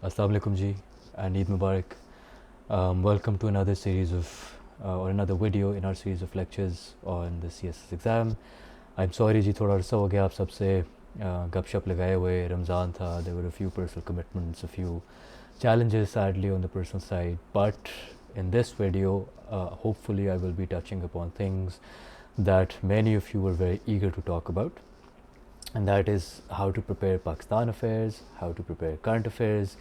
Assalamu alaikum ji and Eid Mubarak. Welcome to another series of or another video in our series of lectures on the CSS exam. I'm sorry जी थोड़ा अर्सा हो गया आप सबसे गपशप लगाए हुए रमज़ान था. There were a few personal commitments, a few challenges sadly on the personal side, but in this video hopefully I will be touching upon things that many of you were very eager to talk about, and that is how to prepare Pakistan affairs, how to prepare current affairs,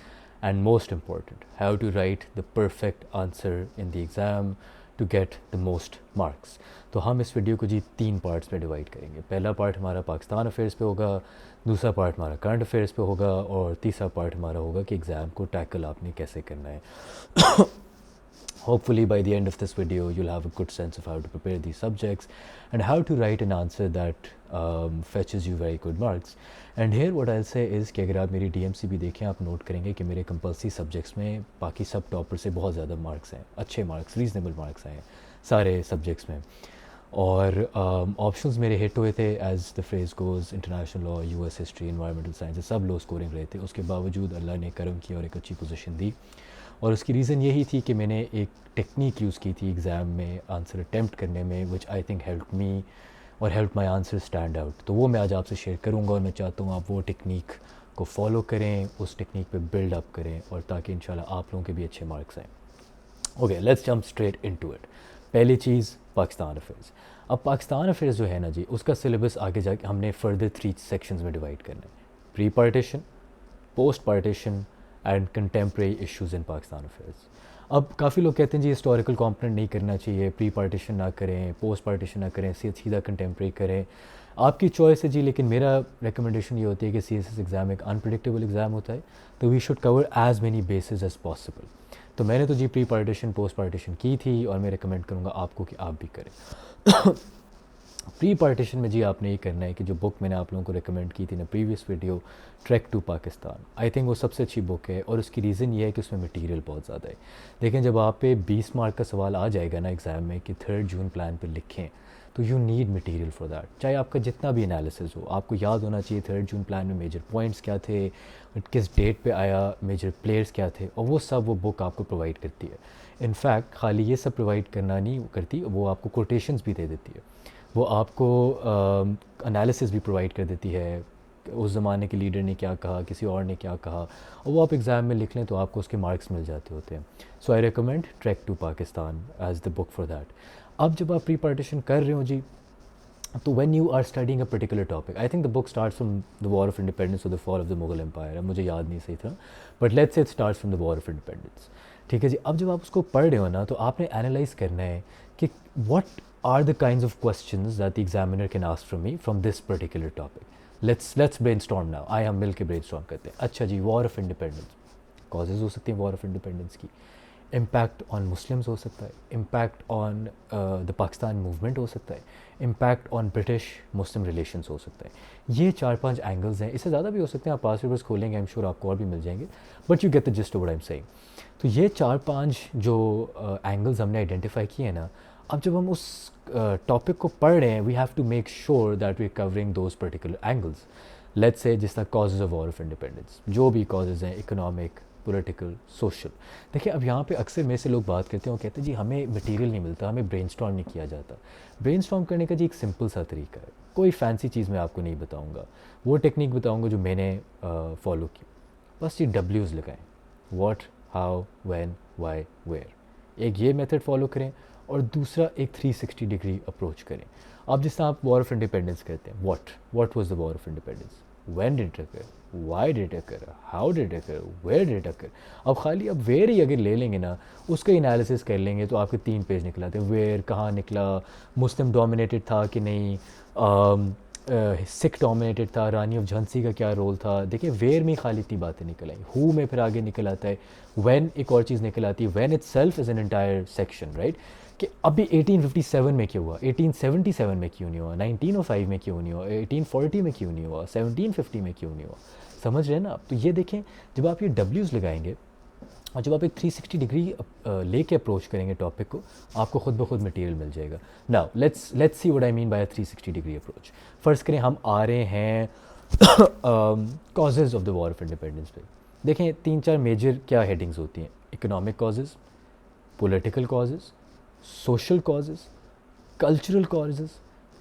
and most important, how to write the perfect answer in the exam to get the most marks. तो हम इस video को जी 3 parts में divide करेंगे. पहला part हमारा Pakistan affairs पे होगा, दूसरा पार्ट हमारा करंट अफेयर्स पे होगा, और तीसरा पार्ट हमारा होगा कि एग्ज़ाम को टैकल आपने कैसे करना है. Hopefully by the end of this video you'll have a good sense of how to prepare these subjects and how to write an answer that fetches you very good marks. And here what I'll say is कि अगर आप मेरी DMC भी देखें आप note करेंगे कि मेरे कंपल्सरी सब्जेक्ट्स में बाकी सब टॉपर से बहुत ज़्यादा मार्क्स हैं, अच्छे मार्क्स, रीजनेबल मार्क्स आए हैं सारे सब्जेक्ट्स में. और ऑप्शंस मेरे हिट हुए थे as the phrase goes, international law, US history, environmental science, सब लो स्कोरिंग रहे थे. उसके बावजूद अल्लाह ने करम किया और एक अच्छी पोजीशन दी, और उसकी रीज़न यही थी कि मैंने एक टेक्निक यूज़ की थी एग्ज़ाम में आंसर अटैम्प्ट करने में, विच आई थिंक हेल्प मी और help my answer stand out. तो वो मैं आज आपसे शेयर करूँगा और मैं चाहता हूँ आप वो टेक्निक को फॉलो करें, उस टेक्निक पे बिल्ड अप करें, और ताकि इंशाल्लाह आप लोगों के भी अच्छे मार्क्स आएँ. Okay, let's jump straight into it. पहली चीज़ पाकिस्तान अफेयर्स. अब पाकिस्तान अफेयर्स जो है ना जी, उसका सिलेबस आगे जाके हमने फर्दर 3 सेक्शंस में डिवाइड करना है. Pre partition, post partition and contemporary issues in Pakistan affairs. अब काफ़ी लोग कहते हैं जी हिस्टोरिकल कॉम्पोनेंट नहीं करना चाहिए, प्री पार्टीशन ना करें, पोस्ट पार्टीशन ना करें, सीधा कंटेम्प्रेरी करें. आपकी चॉइस है जी, लेकिन मेरा रिकमेंडेशन ये होती है कि CSS एग्ज़ाम एक अनप्रडिक्टेबल एग्ज़ाम होता है, तो we should cover as many bases as possible. तो मैंने तो जी प्री पार्टीशन पोस्ट पार्टीशन की थी, और मैं रिकमेंड करूँगा आपको कि आप भी करें. प्री पार्टीशन में जी आपने ये करना है कि जो बुक मैंने आप लोगों को रिकमेंड की थी ना previous video, track to Pakistan, I think वो सबसे अच्छी बुक है, और उसकी रीज़न ये है कि उसमें मटेरियल बहुत ज़्यादा है. देखें, जब आप पे 20 मार्क का सवाल आ जाएगा ना एग्ज़ाम में कि 3 जून प्लान पे लिखें, तो you need material for that. चाहे आपका जितना भी एनालिसिस हो, आपको याद होना चाहिए 3 जून प्लान में मेजर पॉइंट्स क्या थे, किस डेट पे आया, मेजर प्लेयर्स क्या थे, और वो सब वो बुक आपको प्रोवाइड करती है. इनफैक्ट खाली ये सब प्रोवाइड करना नहीं करती, वो आपको कोटेशंस भी दे देती है, वो आपको एनालिसिस भी प्रोवाइड कर देती है, उस ज़माने के लीडर ने क्या कहा, किसी और ने क्या कहा, और वो आप एग्ज़ाम में लिख लें तो आपको उसके मार्क्स मिल जाते होते हैं. So I recommend track to Pakistan as the book for that. अब जब आप प्री पार्टीशन कर रहे हो जी, तो when you are studying a particular topic, I think the book starts from the war of independence और the fall of the Mughal empire. अब मुझे याद नहीं सही था, but let's say it starts from the war of independence. ठीक है जी. अब जब आप उसको पढ़ रहे हो ना, तो आपने एनालाइज करना है कि what are the kinds of questions that the examiner can ask from me from this particular topic. Let's brainstorm now. आए हम मिल के brainstorm करते हैं. अच्छा जी, वॉर ऑफ इंडिपेंडेंस, कॉजेज़ हो सकती हैं वॉर ऑफ इंडिपेंडेंस की, इम्पैक्ट ऑन मुस्लिम्स हो सकता है, impact on the Pakistan movement हो सकता है, impact on British Muslim relations हो सकता है. ये 4-5 एंगल्स हैं, इससे ज़्यादा भी हो सकते हैं. आप पास पेपर्स खोलेंगे, आई एम श्योर आपको और भी मिल जाएंगे, but you get the gist of what I am saying. तो ये 4-5 जो एंगल्स हमने आइडेंटिफाई किए हैं ना, अब जब हम उस टॉपिक को पढ़ रहे हैं, we have to make sure that we covering those particular angles. Let's say जिस तरह causes of war of independence, जो भी कॉजेज़ हैं, इकोनॉमिक, पॉलिटिकल, सोशल. देखिए, अब यहाँ पे अक्सर मेरे से लोग बात करते हैं और कहते हैं जी हमें मटेरियल नहीं मिलता, हमें ब्रेनस्टॉर्म नहीं किया जाता. ब्रेनस्टॉर्म करने का जी एक सिंपल सा तरीका है, कोई फैंसी चीज़ मैं आपको नहीं बताऊँगा, वो टेक्निक बताऊँगा जो मैंने फॉलो की. बस ये डब्ल्यूज़ लगाएं, what, how, when, why, where. एक ये मेथड फॉलो करें, और दूसरा एक 360 डिग्री अप्रोच करें. अब जिस तरह आप वॉर ऑफ इंडिपेंडेंस कहते हैं, what was the war of independence, when did it occur, why did it occur, how did it occur, where did it occur. अब खाली अब वेयर ही अगर ले लेंगे ना, उसका एनालिसिस कर लेंगे, तो आपके 3 पेज निकल आते हैं. वेयर कहाँ निकला, मुस्लिम डोमिनेटेड था कि नहीं, सिख डोमिनेटेड था, रानी ऑफ झांसी का क्या रोल था. देखिए, वेयर में खाली इतनी बातें निकल आई. हु में फिर आगे निकल आता है, व्हेन एक और चीज़ निकल आती है, when itself is an entire section, right. कि अभी 1857 में क्यों हुआ, 1877 में क्यों नहीं हुआ, 1905 में क्यों नहीं हुआ, 1840 में क्यों नहीं हुआ, 1750 में क्यों नहीं हुआ. समझ रहे हैं ना आप. तो ये देखें, जब आप ये डब्ल्यूज़ लगाएंगे और जब आप एक 360 डिग्री लेके अप्रोच करेंगे टॉपिक को, आपको खुद ब खुद मटेरियल मिल जाएगा. Now let's see what I mean bye 360 degree approach. फ़र्ज़ करें हम आ रहे हैं causes of the war of independence पे. देखें 3-4 मेजर क्या हेडिंग्स होती हैं, economic causes, political causes, social causes, cultural causes,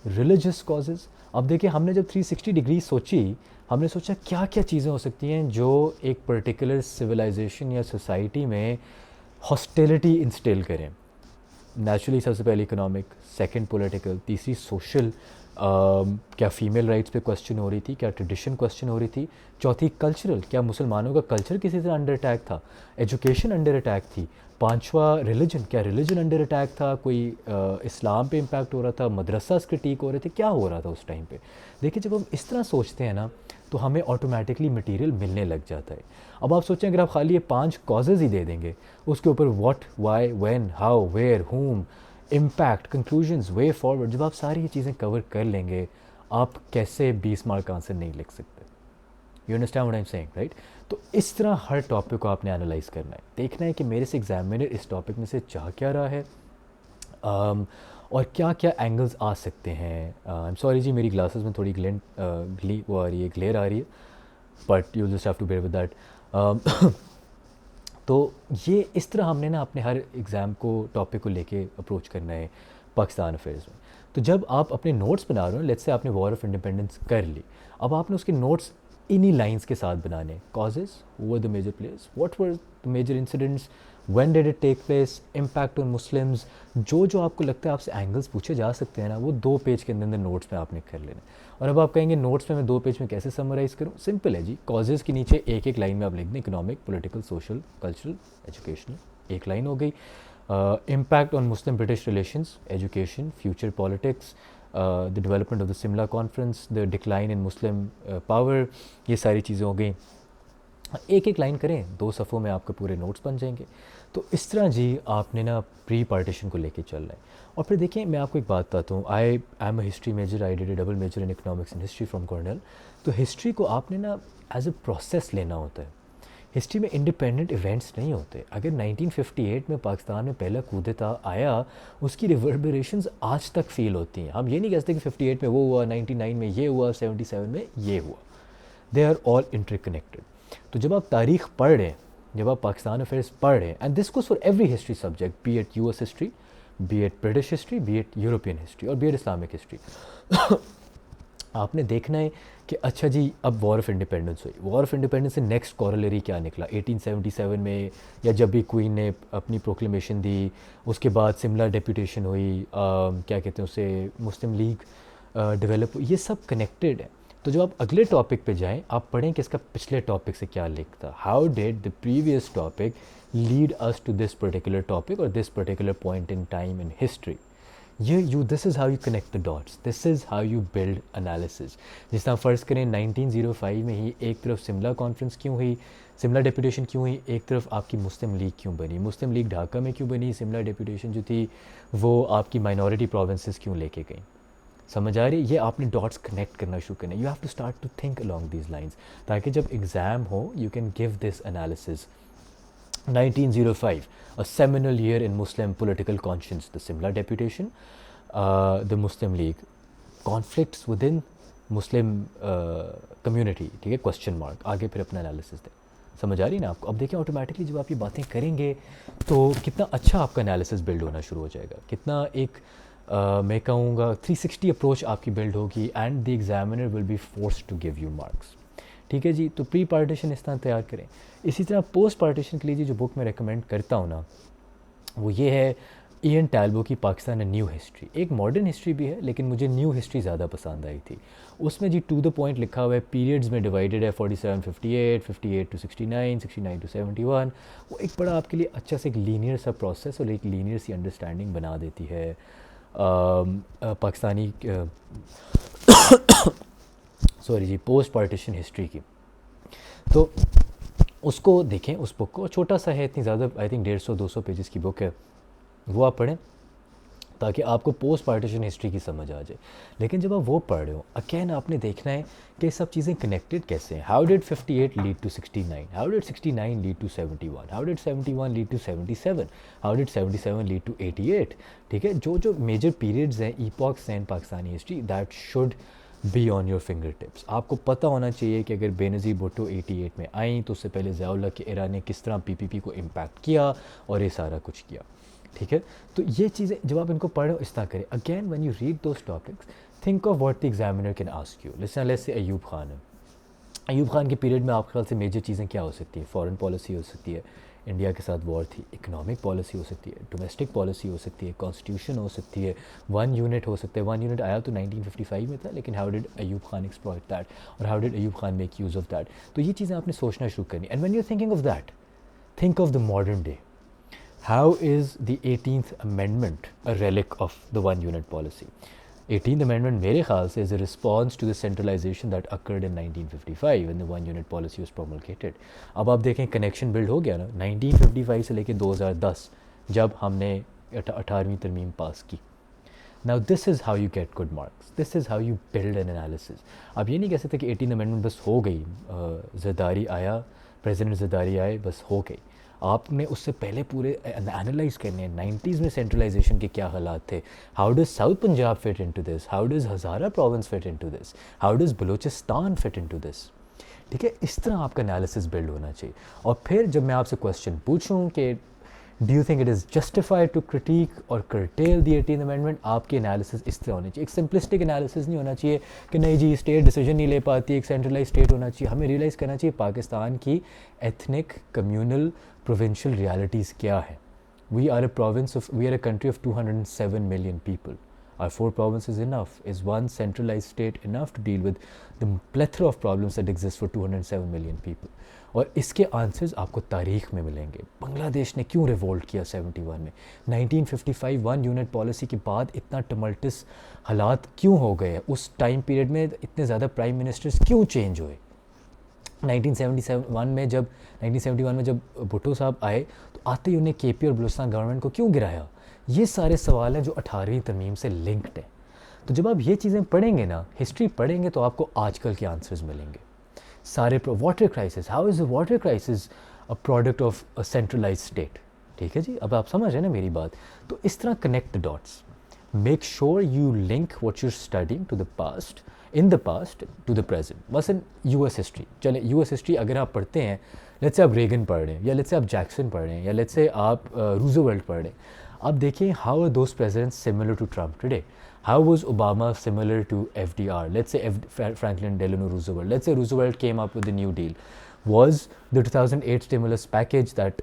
religious causes. अब देखिए हमने जब 360 डिग्री सोची, हमने सोचा क्या क्या चीज़ें हो सकती हैं जो एक पर्टिकुलर सिविलाइजेशन या सोसाइटी में हॉस्टिलिटी इंस्टिल करें। नेचुरली सबसे पहले इकोनॉमिक, सेकंड पॉलिटिकल, तीसरी सोशल, क्या फ़ीमेल राइट्स पे क्वेश्चन हो रही थी, क्या ट्रेडिशन क्वेश्चन हो रही थी, चौथी कल्चरल, क्या मुसलमानों का कल्चर किसी तरह अंडर अटैक था, एजुकेशन अंडर अटैक थी, पांचवा रिलीजन, क्या रिलीजन अंडर अटैक था, कोई इस्लाम पे इम्पैक्ट हो रहा था, मदरसास क्रिटिक हो रहे थे, क्या हो रहा था उस टाइम पे। देखिए जब हम इस तरह सोचते हैं ना तो हमें ऑटोमेटिकली मटेरियल मिलने लग जाता है। अब आप सोचें अगर आप खाली ये 5 कॉजेज़ ही दे देंगे, उसके ऊपर what, why, when, how, where, whom, impact, conclusions, way forward, जब आप सारी ये चीज़ें कवर कर लेंगे, आप कैसे 20 मार्क आंसर नहीं लिख सकते। You understand what I am saying, right? तो इस तरह हर टॉपिक को आपने एनालाइज करना है, देखना है कि मेरे से एग्जामिनर इस टॉपिक में से चाह क्या रहा है, और क्या क्या एंगल्स आ सकते हैं। आई एम सॉरी जी, मेरी ग्लासेस में थोड़ी वो आ रही है, ग्लेयर आ रही है, but you just have to bear with that. तो ये इस तरह हमने ना अपने हर एग्ज़ाम को टॉपिक को लेके अप्रोच करना है पाकिस्तान अफेयर्स में। तो जब आप अपने नोट्स बना रहे हो, लेट्स से आपने वॉर ऑफ इंडिपेंडेंस कर ली, अब आपने उसके नोट्स इन्हीं लाइंस के साथ बनाने, causes, who were the major players, what were the major incidents, when did it take place, impact on Muslims, जो जो आपको लगता है आपसे एंगल्स पूछे जा सकते हैं ना, वो 2 पेज के अंदर अंदर नोट्स में आपने कर लेना। और अब आप कहेंगे नोट्स में मैं 2 पेज में कैसे समराइज़ करूँ, सिंपल है जी, कॉजेज़ के नीचे एक एक लाइन में आप लिख दें economic, political, social, cultural, educational, एक लाइन हो गई। Impact on Muslim British relations, education, future politics, the development of the Shimla conference, the decline in Muslim power, ये सारी चीज़ें हो गई। एक एक लाइन करें, 2 सफ़ों में आपके पूरे नोट्स बन जाएंगे। तो इस तरह जी आपने ना प्री पार्टीशन को लेके चल रहा है। और फिर देखिए मैं आपको एक बात बताता हूँ, I am a history major, I did a double major in economics and history from Cornell. तो हिस्ट्री को आपने ना एज अ प्रोसेस लेना होता है। हिस्ट्री में इंडिपेंडेंट इवेंट्स नहीं होते। अगर 1958 में पाकिस्तान में पहला कूदेता आया, उसकी रिवर्बरेशंस आज तक फील होती हैं। हम ये नहीं कहते कि 58 में वो हुआ, 99 में ये हुआ, 77 में ये हुआ। They are all interconnected. तो जब आप तारीख़ पढ़ रहे हैं, जब आप पाकिस्तान अफेयर्स पढ़ रहे हैं, and this goes for every history subject, be it US history, be it British history, be it European history और बी एट इस्लामिक हिस्ट्री, आपने देखना है कि अच्छा जी अब वॉर ऑफ इंडिपेंडेंस हुई, वॉर ऑफ इंडिपेंडेंस से नेक्स्ट कॉरलरी क्या निकला 1877 में, या जब भी क्वीन ने अपनी प्रोक्लेमेशन दी, उसके बाद सिमला डेपुटेशन हुई, क्या कहते हैं उसे, मुस्लिम लीग डेवलप, ये सब कनेक्टेड है। तो जब आप अगले टॉपिक पे जाएं, आप पढ़ें कि इसका पिछले टॉपिक से क्या लिखता, how did the previous topic lead us to this particular topic और this particular point in time in history. This is how you connect the dots, this is how you build analysis. जिस तरह फ़र्ज़ करें 1905 में ही एक तरफ सिमला conference क्यों हुई, सिमला डेपुटेशन क्यों हुई, एक तरफ आपकी मुस्लिम लीग क्यों बनी, मुस्लिम लीग ढाका में क्यों बनी, सिमला डेपुटेशन जो थी वो आपकी माइनॉरिटी प्रोविंसेस क्यों लेके गई। समझ आ रही है? ये आपने डॉट्स कनेक्ट करना शुरू करना, you have to start to think along these lines, ताकि जब एग्ज़ाम हो you can give this analysis. 1905, a seminal year in Muslim political conscience, the Simla Deputation, the Muslim League, conflicts within Muslim community, ठीक है, question mark, आगे फिर अपना analysis दें। समझ आ रही है ना आपको? अब देखिए ऑटोमेटिकली जब आप ये बातें करेंगे तो कितना अच्छा आपका एनालिसिस बिल्ड होना शुरू हो जाएगा, कितना एक मैं कहूँगा 360 अप्रोच आपकी बिल्ड होगी, and the examiner will be forced to give you marks. ठीक है जी, तो प्री पार्टीशन इस तरह तैयार करें। इसी तरह पोस्ट पार्टीशन के लिए जी जो बुक मैं रेकमेंड करता हूँ ना, वो ये है इयन टैल्बो की पाकिस्तान न्यू हिस्ट्री। एक मॉडर्न हिस्ट्री भी है, लेकिन मुझे न्यू हिस्ट्री ज़्यादा पसंद आई थी। उसमें जी टू द पॉइंट लिखा हुआ है, पीरियड्स में डिवाइडेड है, 47 58, 58 टू 69, 69 टू 71। वो एक बड़ा आपके लिए अच्छा सा एक लीनियर सा प्रोसेस और एक लीनियर सी अंडरस्टैंडिंग बना देती है पाकिस्तानी सॉरी जी पोस्ट पार्टीशन हिस्ट्री की। तो उसको देखें, उस बुक को, छोटा सा है, इतनी ज़्यादा, आई थिंक 150-200 पेजेस की बुक है, वो आप पढ़ें ताकि आपको पोस्ट पार्टीशन हिस्ट्री की समझ आ जाए। लेकिन जब आप वो पढ़ रहे हो, अगेन आपने देखना है कि सब चीज़ें कनेक्टेड कैसे हैं। How did 58 lead to 69, how did 69 lead to 71, how did 71 lead to 77, how did 77 lead to 88। ठीक है, जो जो मेजर पीरियड्स हैं, ईपॉक्स हैं in Pakistani history, that should be on your finger tips. आपको पता होना चाहिए कि अगर बेनज़ीर भुट्टो 88 में आई तो उससे पहले ज़िया-उल-हक के एरा ने किस तरह पीपीपी को इम्पैक्ट किया और ये सारा कुछ किया, ठीक है। तो ये चीज़ें जब आप इनको पढ़ो इस तरह करें, again when you read those topics think of what the examiner can ask you. Let's say Ayub Khan है, अयूब खान के पीरियड में आपके ख्याल से मेजर चीज़ें क्या हो सकती हैं? फॉरेन पॉलिसी हो सकती है, इंडिया के साथ वॉर थी, इकोनॉमिक पॉलिसी हो सकती है, डोमेस्टिक पॉलिसी हो सकती है, कॉन्स्टिट्यूशन हो सकती है, वन यूनिट हो सकता है। वन यूनिट आया तो 1955 में था, लेकिन how did Ayub Khan exploit that और how did Ayub Khan make use of that? तो ये चीज़ें आपने सोचना शुरू करनी। And when you are thinking of that, think of the modern day. How is the 18th amendment a relic of the one unit policy? 18th Amendment मेरे ख्याल से is a response to the centralization that occurred in 1955 when the one unit policy was promulgated. अब आप देखें connection build हो गया ना 1955 से लेके 2010 जब हमने 18वीं तरमीम पास की। Now this is how you get good marks. This is how you build an analysis. आप ये नहीं कह सकते कि 18th Amendment बस हो गई, ज़रदारी आया, प्रेसिडेंट ज़रदारी आए, बस हो गई। आपने उससे पहले पूरे एनालाइज करने हैं 90s में सेंट्रलाइजेशन के क्या हालात थे, how does south Punjab fit into this, how does Hazara province fit into this, how does Balochistan fit into this, ठीक है। इस तरह आपका एनालिसिस बिल्ड होना चाहिए। और फिर जब मैं आपसे क्वेश्चन पूछूं कि do you think it is justified to critic और कर्टेल द 18th अमेंडमेंट, आपकी एनालिसिस इस तरह होनी चाहिए। एक सिंपलिस्टिक एनालिसिस नहीं होना चाहिए कि नहीं जी स्टेट डिसीजन नहीं ले पाती, एक सेंट्रलाइज स्टेट होना चाहिए। हमें रियलाइज़ करना चाहिए पाकिस्तान की एथनिक, कम्यूनल, प्रोविंशियल रियलिटीज़ क्या है। We are a country of 207 million people. Are 4 provinces enough? Is one centralized state enough to deal with the plethora of problems that exist for 207 million people? और इसके answers आपको तारीख में मिलेंगे। बांग्लादेश ने क्यों रिवोल्ट किया 71 में? 1955 वन यूनिट पॉलिसी के बाद इतना टमल्टस हालात क्यों हो गए? उस टाइम पीरियड में इतने ज़्यादा प्राइम मिनिस्टर्स क्यों चेंज हुए? 1971 में जब भुट्टो साहब आए तो आते ही उन्हें केपी और बलूचिस्तान गवर्नमेंट को क्यों गिराया? ये सारे सवाल हैं जो 18वीं तरमीम से लिंक्ड हैं। तो जब आप ये चीज़ें पढ़ेंगे ना, हिस्ट्री पढ़ेंगे, तो आपको आजकल के आंसर्स मिलेंगे सारे। Water crisis, how is the water crisis a product of a centralize state? ठीक है जी, अब आप समझ रहे हैं ना मेरी बात। तो इस तरह connect the dots, make sure you link what you're studying to the past, in the past to the present. मसलन यूएस हिस्ट्री, चले यूएस हिस्ट्री अगर आप पढ़ते हैं, लेट्स से आप रेगन पढ़ रहे हैं, या लेट्स से आप जैक्सन पढ़ रहे हैं, या लेट्स से आप रूजवेल्ट पढ़ रहे हैं, आप देखिए how are those presidents similar to Trump today? How was Obama similar to FDR? Let's say Franklin Delano Roosevelt, let's say Roosevelt came up with the new deal. Was the 2008 stimulus package that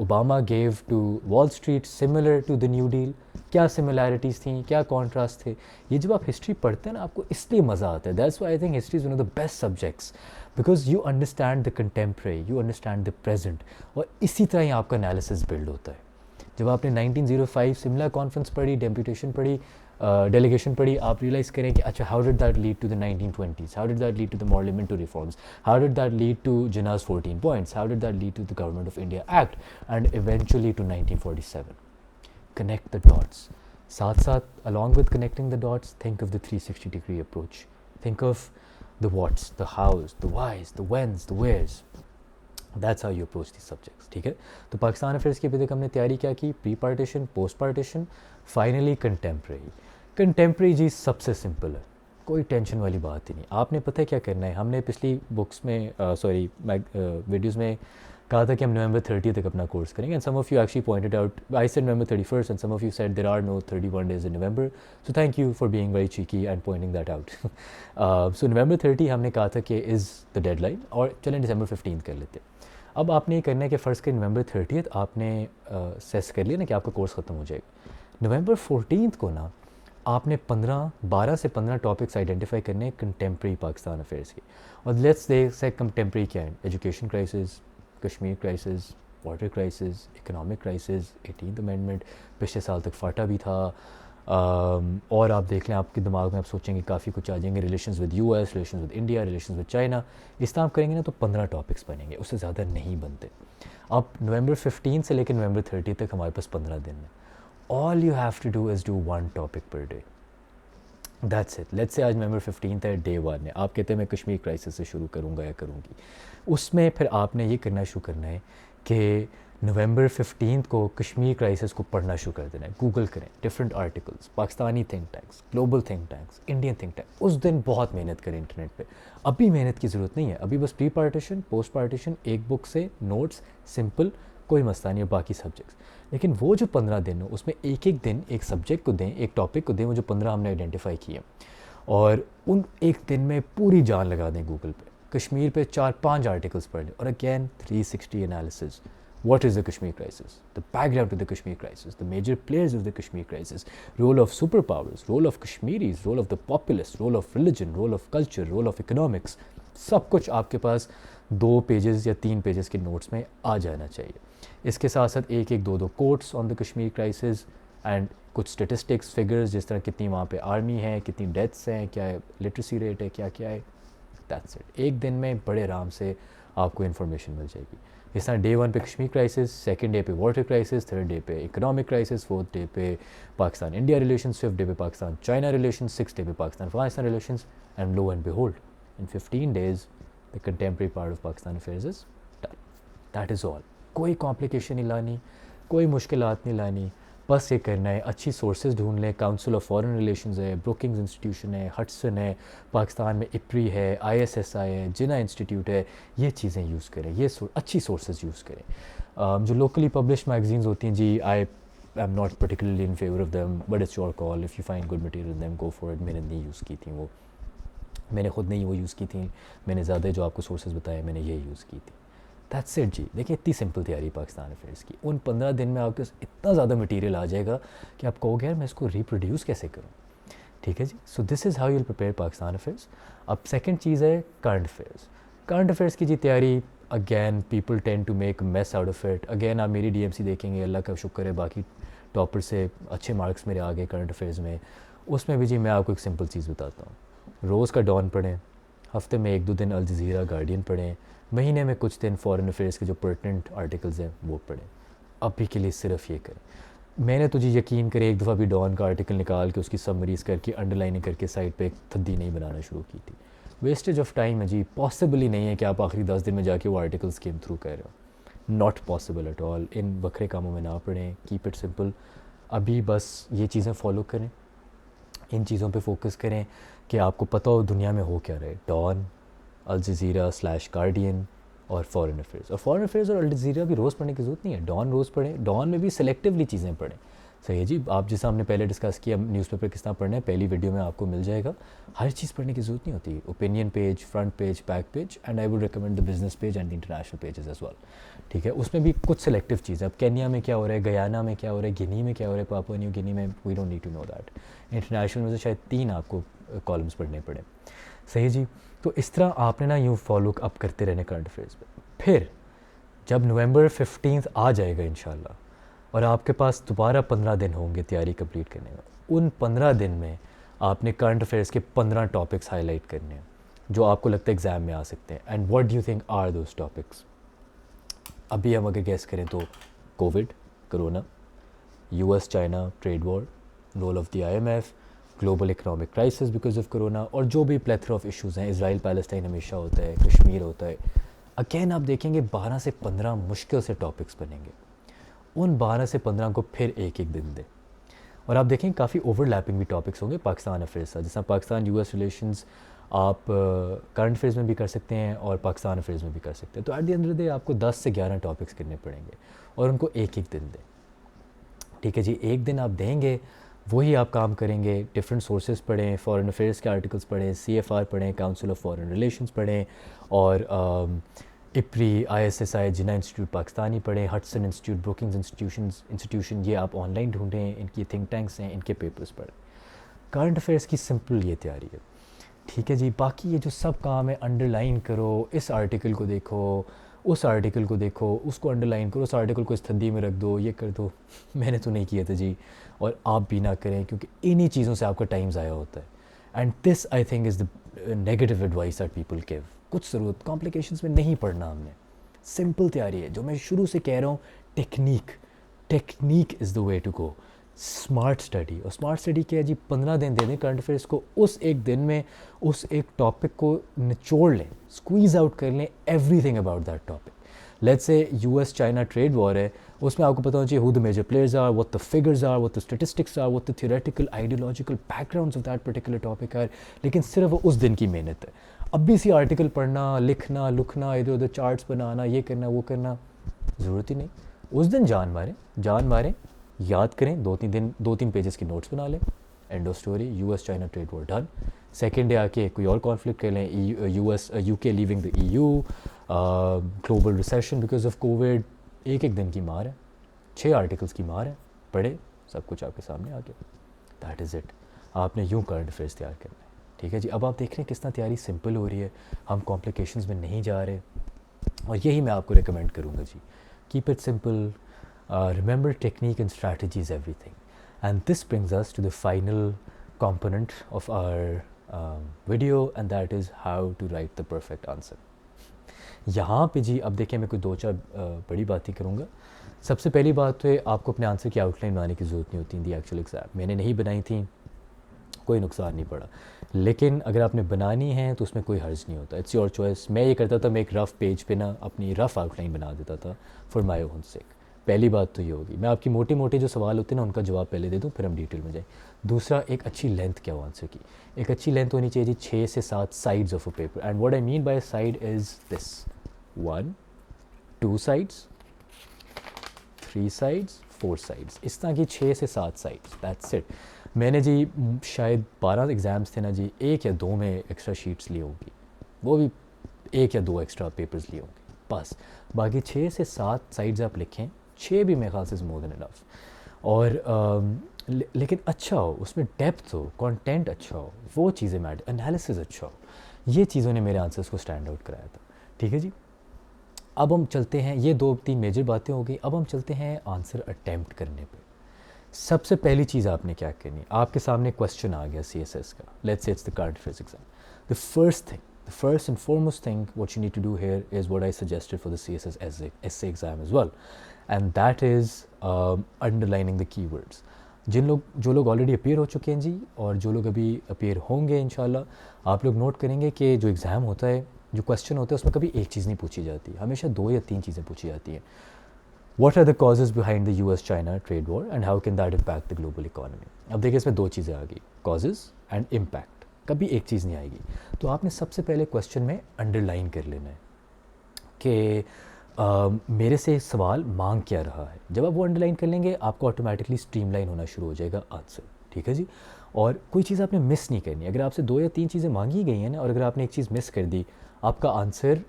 Obama gave to Wall Street similar to the New Deal? क्या similarities थी, क्या contrast थे? ये जब आप history पढ़ते हैं ना, आपको इसलिए मज़ा आता है। That's why I think history is one of the best subjects because you understand the contemporary, you understand the present, और इसी तरह ही आपका analysis build होता है। जब आपने 1905 सिमला कॉन्फ्रेंस पढ़ी, डेपुटेशन पढ़ी, डेलीगेशन पढ़ी, आप रियलाइज़ करें कि अच्छा how did that lead to the 1920s, how did that lead to the Morley Minto reforms, how did that lead to Jinnah's 14 points, how did that lead to the government of India act and eventually to 1947। Connect the dots. साथ साथ along with connecting the dots, think of the 360 degree approach, think of the whats, the hows, the whys, the whens, the wheres. That's how you approach this subjects, ठीक है। तो Pakistan affairs की अभी तक हमने तैयारी क्या की? Pre partition, post partition, finally contemporary. Contemporary जी सबसे सिंपल है, कोई टेंशन वाली बात ही नहीं। आपने पता है क्या करना है? हमने पिछली बुक्स में वीडियोज़ में कहा था कि हम नवंबर 30 तक अपना कोर्स करेंगे, and some of you actually pointed out I said November 31st and some of you said there are no 31 days in November, so thank you for being very cheeky and pointing that out. So November 30 हमने कहा था कि is the deadline, और चलें December 15 कर लेते। अब आपने ये करना है कि फ़र्ज़ के November 30 आपने सेस कर लिया ना कि आपका कोर्स ख़त्म हो जाएगा। November 14 को ना आपने 12 से 15 टॉपिक्स आइडेंटिफाई करने हैं कंटेम्प्रेरी पाकिस्तान अफेयर्स के। और लेट्स से कंटेम्प्रेरी क्या है? Education crisis, Kashmir crisis, water crisis, economic crisis, 18th amendment, पिछले साल तक फाटा भी था, और आप देख लें आपके दिमाग में आप सोचेंगे काफ़ी कुछ आ जाएंगे, relations with US, relations with India, relations with China. इस तरह आप करेंगे ना तो 15 टॉपिक्स बनेंगे, उससे ज़्यादा नहीं बनते। अब November 15 से लेकर November 30 तक हमारे पास 15 दिन है। All you have to do is do 1 topic पर day, that's it. Let's say आज November 15 है, डे 1 है, आप कहते हैं मैं कश्मीर क्राइसिस से शुरू करूँगा या करूँगी, उसमें फिर आपने ये करना शुरू करना है कि नवंबर 15 को कश्मीर क्राइसिस को पढ़ना शुरू कर देना है, गूगल करें different articles, Pakistani think tanks, global think tanks, Indian think tank, उस दिन बहुत मेहनत करें इंटरनेट पे। अभी मेहनत की ज़रूरत नहीं है, अभी बस प्री पार्टीशन पोस्ट पार्टीशन एक बुक से नोट्स सिंपल, कोई मसला नहीं है बाकी सब्जेक्ट्स। लेकिन वो जो 15 दिन हो उसमें एक एक दिन एक सब्जेक्ट को दें, एक टॉपिक को दें, वो जो 15 हमने आइडेंटिफाई किए, और उन एक दिन में पूरी जान लगा दें गूगल पे, कश्मीर पे 4-5 आर्टिकल्स पढ़ लें, और again 360 analysis. What is the Kashmir crisis? The background to the Kashmir crisis, the major players of the Kashmir crisis, role of superpowers, role of Kashmiris, role of the populace, role of religion, role of culture, role of economics, सब कुछ आपके पास 2 pages या 3 pages के notes में आ जाना चाहिए। इसके साथ साथ एक एक दो quotes on the Kashmir crisis and कुछ स्टेटिस्टिक्स फिगर्स, जिस तरह कितनी वहाँ पे आर्मी है, कितनी डेथ्स हैं, क्या लिटरेसी रेट है, क्या क्या है। That's it. एक दिन में बड़े आराम से आपको इन्फॉर्मेशन मिल जाएगी। इस तरह डे 1 पे कश्मीर क्राइसिस, सेकंड डे पे वाटर क्राइसिस, थर्ड डे पे इकोनॉमिक क्राइसिस, फोर्थ डे पे Pakistan India relations, fifth day पे Pakistan China relations, six day पे Pakistan Afghanistan relations, and lo and behold in 15 days the contemporary part of Pakistan affairs is done. That is all. कोई complication नहीं लानी, कोई मुश्किलात नहीं लानी, बस ये करना है अच्छी सोर्सेज ढूंढ लें। काउंसिल ऑफ फॉरेन रिलेशंस है, ब्रुकिंग्स इंस्टीट्यूशन है, हटसन है, पाकिस्तान में IPRI है, ISSI है, जिना इंस्टीट्यूट है, ये चीज़ें यूज़ करें, ये अच्छी सोर्सेज यूज़ करें। जो लोकली पब्लिश मैगजीन्स होती हैं जी, I am not particularly in favour of them, but it's your call, if you find good material them go for it. मैंने नहीं यूज़ की थी वो, मैंने ख़ुद नहीं वो यूज़ की थी, मैंने ज़्यादा जो आपको सोर्सेज बताए मैंने ये यूज़ की थी। दैट्स इट जी। देखिए इतनी सिंपल तैयारी पाकिस्तान अफेयर्स की, उन 15 दिन में आपके इतना ज़्यादा मटेरियल आ जाएगा कि आप कहोगे यार मैं इसको रिप्रोड्यूस कैसे करूँ। ठीक है जी। So this is how you will prepare Pakistan affairs. अब सेकंड चीज़ है करंट अफेयर्स। करंट अफेयर्स की जी तैयारी, again people tend to make mess out of it. Again आप मेरी DMC देखेंगे, अल्लाह का शुक्र है बाकी टॉपर से अच्छे मार्क्स मेरे आ गए करंट अफेयर्स में। उसमें भी जी मैं आपको एक सिंपल चीज़ बताता हूँ, रोज़ का डॉन पढ़ें, हफ्ते में 1-2 दिन अल जज़ीरा गार्डियन पढ़ें, महीने में कुछ दिन फॉरेन अफेयर्स के जो पर्टिनेंट आर्टिकल्स हैं वो पढ़ें। अभी के लिए सिर्फ ये करें। मैंने तो जी यकीन करें एक दफ़ा भी डॉन का आर्टिकल निकाल के उसकी समरीज़ करके अंडरलाइनिंग करके साइड पे एक थद्दी नहीं बनाना शुरू की थी। वेस्टेज ऑफ टाइम है जी, पॉसिबल ही नहीं है कि आप आखिरी 10 दिन में जाके वो आर्टिकल स्किम थ्रू कर रहे हो। Not possible at all. इन बखरे कामों में ना पढ़ें, कीप इट सिंपल। अभी बस ये चीज़ें फॉलो करें, इन चीज़ों पे फोकस करें कि आपको पता हो दुनिया में हो क्या रहे। डॉन, अल जज़ीरा / गार्डियन और फॉरेन अफेयर्स। और फॉरेन अफेयर्स और अल जज़ीरा भी रोज़ पढ़ने की ज़रूरत नहीं है, डॉन रोज़ पढ़ें, डॉन में भी सेलेक्टिवली चीज़ें पढ़ें। सही है जी। आप जैसा हमने पहले डिस्कस किया न्यूज़पेपर किस तरह पढ़ना है, पहली वीडियो में आपको मिल जाएगा। हर चीज़ पढ़ने की ज़रूरत नहीं होती। Opinion page, front page, back page, and I would recommend the business page and the international pages as well. ठीक है, उसमें भी कुछ सेलेक्टिव चीज़ें। अब केन्या में क्या हो रहा है, गयाना में क्या हो रहा है, गिनी में क्या हो रहा है, पापुआ न्यू गिनी में, we don't need to know that. International में से शायद 3 आपको कॉलम्स पढ़ने पड़े। सही जी। तो इस तरह आपने ना यूँ फॉलो अप करते रहने करंट अफेयर्स पे। फिर जब नवंबर 15 आ जाएगा इंशाल्लाह और आपके पास दोबारा 15 दिन होंगे तैयारी कंप्लीट करने में, उन 15 दिन में आपने करंट अफेयर्स के 15 टॉपिक्स हाईलाइट करने हैं जो आपको लगता है एग्ज़ाम में आ सकते हैं। And what do you think are those topics? अभी हम अगर गेस करें तो Covid, corona, US China trade war, role of the IMF, global economic crisis because of corona, और जो भी प्लेथरा ऑफ इश्यूज़ हैं। इज़राइल पैलेस्टाइन हमेशा होता है, कश्मीर होता है। अगेन आप देखेंगे 12 से 15 मुश्किल से टॉपिक्स बनेंगे। उन 12 से 15 को फिर एक एक दिन दें, और आप देखेंगे काफ़ी ओवरलैपिंग भी टॉपिक्स होंगे पाकिस्तान अफेयर्स से। जैसा पाकिस्तान US रिलेशंस आप करंट अफेयर्स में भी कर सकते हैं और पाकिस्तान अफेयर्स में भी कर सकते हैं। तो at the end of the day आपको 10 से 11 टॉपिक्स करने पड़ेंगे और उनको एक एक दिन दें। ठीक है जी। एक दिन आप देंगे, वही आप काम करेंगे। डिफरेंट सोर्सेज पढ़ें, फॉरेन अफेयर्स के आर्टिकल्स पढ़ें, CFR पढ़ें, काउंसिल ऑफ फॉरेन रिलेशंस पढ़ें, और IPRI, ISSI, जिना इंस्टीट्यूट पाकिस्तानी पढ़ें, हटसन इंस्टीट्यूट, ब्रुकिंग्स इंस्टीट्यूशन ये आप ऑनलाइन ढूंढें, इनकी थिंक टैंक्स हैं, इनके पेपर्स पढ़ें। करंट अफेयर्स की सिंपल ये तैयारी है। ठीक है जी। बाकी ये जो सब काम है, अंडरलाइन करो, इस आर्टिकल को देखो, उस आर्टिकल को देखो, उसको अंडरलाइन करो, उस आर्टिकल को इस थद्दी में रख दो, ये कर दो, मैंने तो नहीं किया था जी, और आप भी ना करें, क्योंकि इन्हीं चीज़ों से आपका टाइम ज़ाया होता है। And this I think is the negative advice that people give. कुछ ज़रूरत कॉम्प्लिकेशंस में नहीं पढ़ना हमने, सिंपल तैयारी है। जो मैं शुरू से कह रहा हूँ, technique is the way to go. Smart study, और स्मार्ट स्टडी क्या है जी, 15 दिन दे दें करंट अफेयर्स को, उस एक दिन में उस एक टॉपिक को निचोड़ लें, स्क्वीज़ आउट कर लें everything about that topic. Let's say US China trade war है, उसमें आपको पता होना चाहिए who the major players are, what the figures are, what the statistics are, what the theoretical ideological backgrounds of that particular topic are, लेकिन सिर्फ वो उस दिन की मेहनत है। अब भी सी आर्टिकल पढ़ना, लिखना, लुकना, इधर उधर चार्ट्स बनाना, ये करना वो करना, ज़रूरत ही नहीं। उस दिन जान मारें, याद करें, 2-3 पेजेस की नोट्स बना लें, end of story, US China trade war done. Second day आके कोई और कॉन्फ्लिक्ट कर लें, US UK leaving the EU, global recession because of Covid, एक दिन की मार है, 6 आर्टिकल्स की मार है, पढ़े, सब कुछ आपके सामने आ गया। That is it. आपने यूँ करंट अफेयर्स तैयार करना है, ठीक है जी। अब आप देख रहे हैं किस तरह तैयारी सिंपल हो रही है, हम कॉम्प्लिकेशंस में नहीं जा रहे, और यही मैं आपको रिकमेंड करूँगा जी। Keep it simple, remember technique and strategy is everything, and this brings us to the final component of our video, and that is how to write the perfect answer. यहाँ पे जी अब देखिए मैं कोई 2-4 बड़ी बातें करूँगा। सबसे पहली बात तो है, आपको अपने आंसर की आउटलाइन बनाने की ज़रूरत नहीं होती इन दी एक्चुअल एग्ज़ाम। मैंने नहीं बनाई थी, कोई नुकसान नहीं पड़ा, लेकिन अगर आपने बनानी है तो उसमें कोई हर्ज नहीं होता, इट्स योर चॉइस। मैं ये करता था, मैं एक रफ़ पेज पे ना अपनी रफ़ आउटलाइन बना देता था फॉर माई ओन सेक। पहली बात तो ये होगी, मैं आपकी मोटे मोटे जो सवाल होते हैं ना उनका जवाब पहले दे दूँ, फिर हम डिटेल में जाएँ। दूसरा, एक अच्छी लेंथ क्या हो आंसर की, एक अच्छी लेंथ होनी चाहिए जी 6 से 7 sides of a paper, and what I mean by side is this, 1, 2 sides, 3 sides, 4 sides, इस तरह की 6 से 7 साइड्स, दैट्स इट। मैंने जी शायद 12 एग्ज़ाम्स थे ना जी, 1 या 2 में एक्स्ट्रा शीट्स ली होंगी, वो भी 1 या 2 एक्स्ट्रा पेपर्स लिए होंगे बस, बाकी 6 से 7 साइड्स आप लिखें, 6 भी मेरे ख्याल से इज़ मोर देन इनफ। और लेकिन अच्छा हो, उसमें डेप्थ हो, कंटेंट अच्छा हो, वो चीज़ें मैटर, एनालिसिस अच्छा हो, ये चीज़ों ने मेरे आंसर्स को स्टैंड आउट कराया था, ठीक है जी। अब हम चलते हैं, ये 2-3 मेजर बातें हो गई, अब हम चलते हैं आंसर अटैम्प्ट करने पे। सबसे पहली चीज़ आपने क्या करनी, आपके सामने क्वेश्चन आ गया CSS का, let's say it's the current affairs exam. The first and foremost thing what you need to do here is what I suggested for the CSS essay exam as well, and that is underlining the keywords. जो लोग already appear हो चुके हैं जी, और जो लोग अभी appear होंगे इंशाल्लाह, आप लोग नोट करेंगे कि जो एग्ज़ाम होता है, जो क्वेश्चन होता है, उसमें कभी एक चीज़ नहीं पूछी जाती, हमेशा 2 या 3 चीज़ें पूछी जाती हैं। What are the causes behind the US-China trade war and how can that impact the global economy? अब देखिए इसमें 2 चीज़ें आ गई, causes and impact, कभी एक चीज़ नहीं आएगी। तो आपने सबसे पहले क्वेश्चन में अंडरलाइन कर लेना है कि मेरे से सवाल मांग क्या रहा है। जब आप वो अंडरलाइन कर लेंगे, आपको ऑटोमेटिकली स्ट्रीमलाइन होना शुरू हो जाएगा आंसर, ठीक है जी। और कोई चीज़ आपने मिस नहीं करनी, अगर आपसे 2 या 3 चीज़ें मांगी गई हैं ना, और अगर आपने एक चीज़ मिस कर दी, आपका आंसर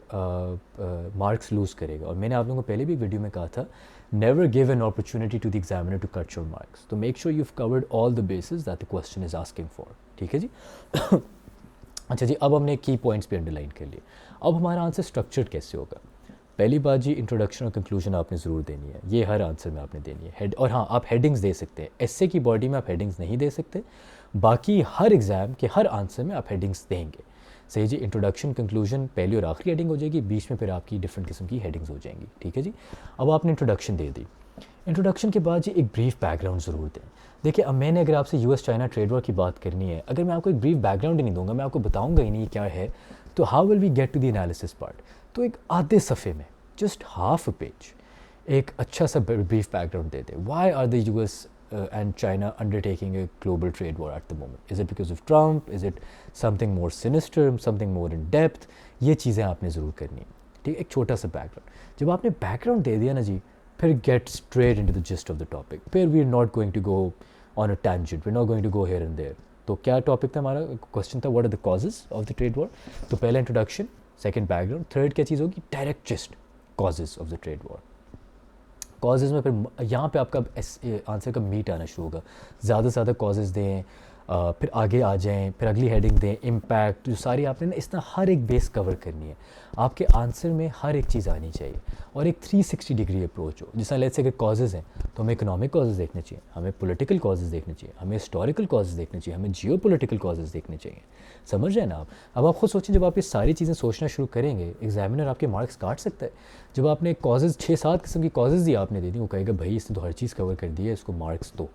मार्क्स लूज़ करेगा। और मैंने आप लोगों को पहले भी वीडियो में कहा था, never give an opportunity to the examiner to cut your marks, तो make sure you have covered all the basis that the question is asking for, ठीक है जी। अच्छा जी, अब हमने की पॉइंट्स भी अंडरलाइन कर लिए। अब हमारा आंसर स्ट्रक्चर्ड कैसे होगा? पहली बात जी, इंट्रोडक्शन और कंक्लूजन आपने ज़रूर देनी है, ये हर आंसर में आपने देनी है। हेड, और हाँ, आप हेडिंग्स दे सकते हैं, एस्से की बॉडी में आप हेडिंग्स नहीं दे सकते, बाकी हर एग्ज़ाम के हर आंसर में आप हेडिंग्स देंगे, सही जी। इंट्रोडक्शन, कंक्लूजन पहली और आखिरी हेडिंग हो जाएगी, बीच में फिर आपकी डिफरेंट किस्म की हेडिंग्स हो जाएंगी, ठीक है जी। अब आपने इंट्रोडक्शन दे दी, इंट्रोडक्शन के बाद जी एक ब्रीफ बैकग्राउंड ज़रूर दें। देखिए, अब मैंने अगर आपसे US चाइना ट्रेड वॉर की बात करनी है, अगर मैं आपको एक ब्रीफ बैकग्राउंड ही नहीं दूंगा, मैं आपको बताऊंगा ही नहीं क्या है, तो how will we get to the analysis part? तो एक आधे सफ़े में, जस्ट हाफ अ पेज, एक अच्छा सा ब्रीफ बैकग्राउंड दे दे। Why are the US and China undertaking a global trade war at the moment? Is it because of Trump? Is it something more sinister, something more in depth? ये चीज़ें आपने ज़रूर करनी है, ठीक है। एक छोटा सा बैकग्राउंड, जब आपने बैकग्राउंड दे दिया ना जी, फिर get straight into the gist of the topic. फिर we are not going to go on a tangent, we are not going to go here and there. तो क्या टॉपिक था हमारा? क्वेश्चन था what are the causes of the trade war. तो पहला introduction, second background, third क्या चीज़ होगी? Direct gist, causes of the trade war. Causes में फिर यहाँ पे आपका आंसर का मीट आना शुरू होगा, ज़्यादा से ज़्यादा कॉजेज़ दें, फिर आगे आ जाएं, फिर अगली हेडिंग दें, इम्पैक्ट, जो सारी आपने ना इस तरह हर एक बेस कवर करनी है। आपके आंसर में हर एक चीज़ आनी चाहिए, और एक 360 डिग्री अप्रोच हो। जैसा लेट्स से अगर कॉजेज़ हैं, तो हमें इकोनॉमिक कॉजेज़ देखने चाहिए, हमें पॉलिटिकल कॉजेज़ देखने चाहिए, हमें हिस्टोरिकल कॉजेज़ देखने चाहिए, हमें जियो पोलिटिकल कॉजेज़ देखने चाहिए। समझ रहे हैं ना आप? अब आप खुद सोचें, जब आप ये सारी चीज़ें सोचना शुरू करेंगे, एग्जामिनर आपके मार्क्स काट सकता है। जब आपने कॉजेज़ 6-7 किस्म की कॉजेज़ दी आपने दे दी, वो कहेगा भाई इसने तो हर चीज़ कवर कर दी है, इसको मार्क्स दो।